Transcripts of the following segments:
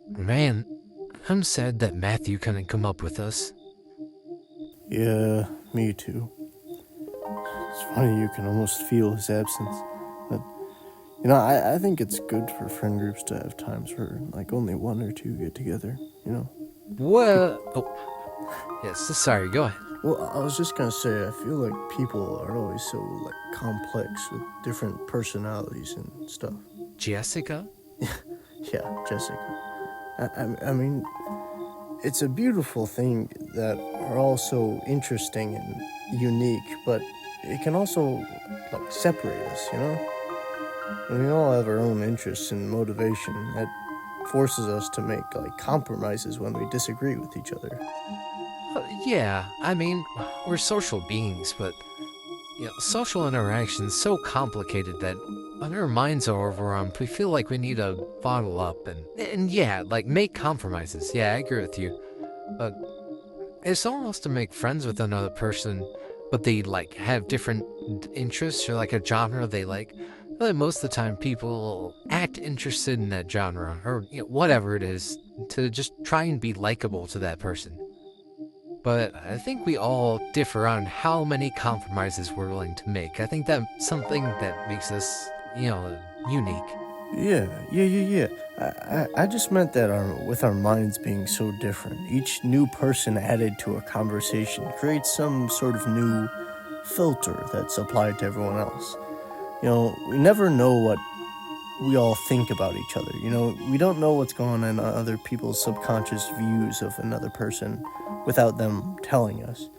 Man, I'm sad that Matthew couldn't come up with us. Yeah, me too. It's funny, you can almost feel his absence. But, I think it's good for friend groups to have times where, like, only one or two get together, you know? What? Oh, yes, sorry, go ahead. Well, I was just gonna say, I feel like people are always so, like, complex with different personalities and stuff. Jessica? Yeah, Jessica. I mean, it's a beautiful thing that are all so interesting and unique, but it can also, like, separate us, you know? And we all have our own interests and motivation that forces us to make, like, compromises when we disagree with each other. Yeah, I mean, we're social beings, but social interaction's so complicated that when our minds are overwhelmed, we feel like we need to bottle up and yeah, like make compromises. Yeah, I agree with you. But if someone wants to make friends with another person, but they like have different interests or like a genre they like, well, most of the time people act interested in that genre or whatever it is to just try and be likable to that person. But I think we all differ on how many compromises we're willing to make. I think that's something that makes us, unique. Yeah. I just meant that with our minds being so different, each new person added to a conversation creates some sort of new filter that's applied to everyone else. We never know what we all think about each other. We don't know what's going on in other people's subconscious views of another person without them telling us.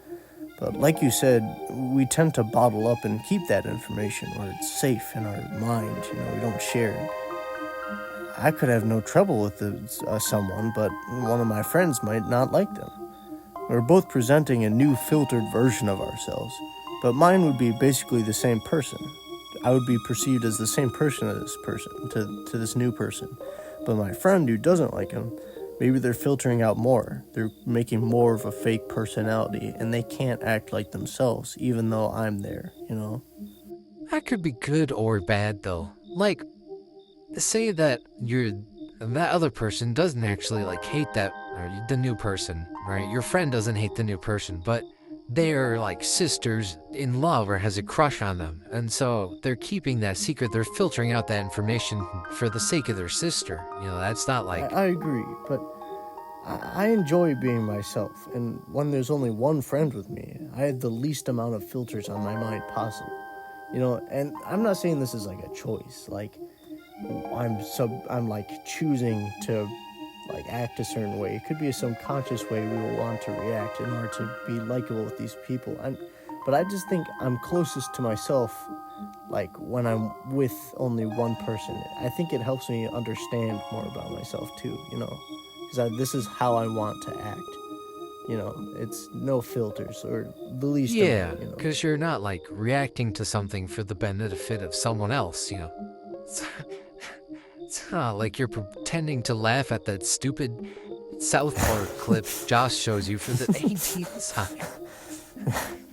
But like you said, we tend to bottle up and keep that information where it's safe in our mind. We don't share it. I could have no trouble with someone, but one of my friends might not like them. We're both presenting a new filtered version of ourselves, but mine would be basically the same person. I would be perceived as the same person as this person, to this new person. But my friend who doesn't like him, maybe they're filtering out more. They're making more of a fake personality, and they can't act like themselves, even though I'm there. That could be good or bad, though. Like, say that that other person doesn't actually like hate that or the new person, right? Your friend doesn't hate the new person, but they're like sisters in love or has a crush on them, and so they're keeping that secret. They're filtering out that information for the sake of their sister. That's not like I agree, but I enjoy being myself, and when there's only one friend with me, I have the least amount of filters on my mind possible. And I'm not saying this is like a choice. Like, I'm like choosing to like act a certain way. It could be a subconscious way we will want to react in order to be likable with these people. But I just think I'm closest to myself, like when I'm with only one person. I think it helps me understand more about myself too. Because this is how I want to act. It's no filters or the least yeah, amount. because you're not like reacting to something for the benefit of someone else. It's, it's not like you're pretending to laugh at that stupid South Park clip Josh shows you for the 18th time.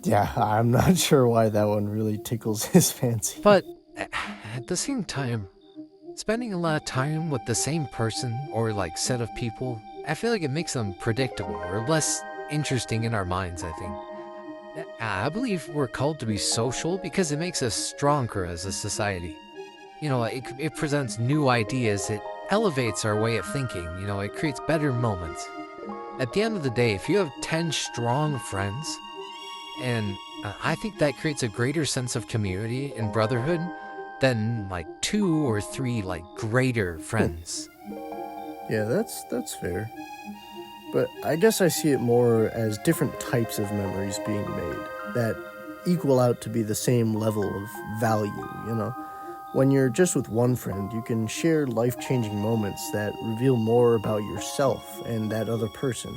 Yeah, I'm not sure why that one really tickles his fancy. But at the same time, spending a lot of time with the same person or like set of people, I feel like it makes them predictable or less interesting in our minds, I think. I believe we're called to be social because it makes us stronger as a society. It presents new ideas, it elevates our way of thinking, it creates better moments. At the end of the day, if you have 10 strong friends, and I think that creates a greater sense of community and brotherhood than like 2 or 3 like greater friends. Yeah, that's fair. But I guess I see it more as different types of memories being made that equal out to be the same level of value. When you're just with one friend, you can share life-changing moments that reveal more about yourself and that other person.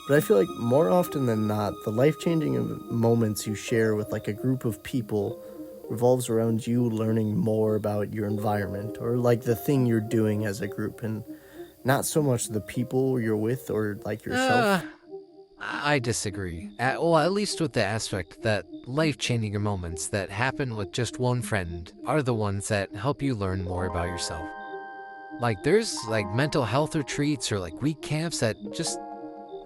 But I feel like more often than not, the life-changing moments you share with like a group of people revolves around you learning more about your environment or like the thing you're doing as a group, and not so much the people you're with or like yourself. I disagree. At least with the aspect that life-changing moments that happen with just one friend are the ones that help you learn more about yourself. Like, there's like mental health retreats or like week camps that just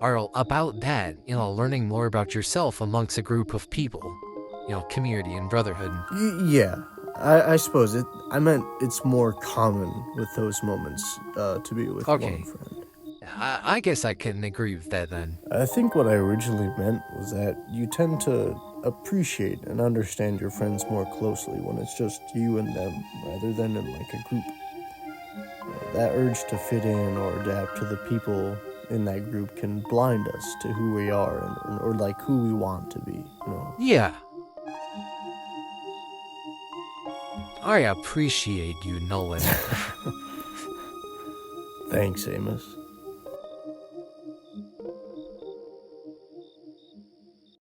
are about that, learning more about yourself amongst a group of people, community and brotherhood. Yeah, I suppose it. I meant it's more common with those moments to be with Okay. one friend. I guess I can agree with that then. I think what I originally meant was that you tend to appreciate and understand your friends more closely when it's just you and them rather than in like a group. That urge to fit in or adapt to the people in that group can blind us to who we are or like who we want to be. Yeah. I appreciate you, Nolan. Thanks, Amos.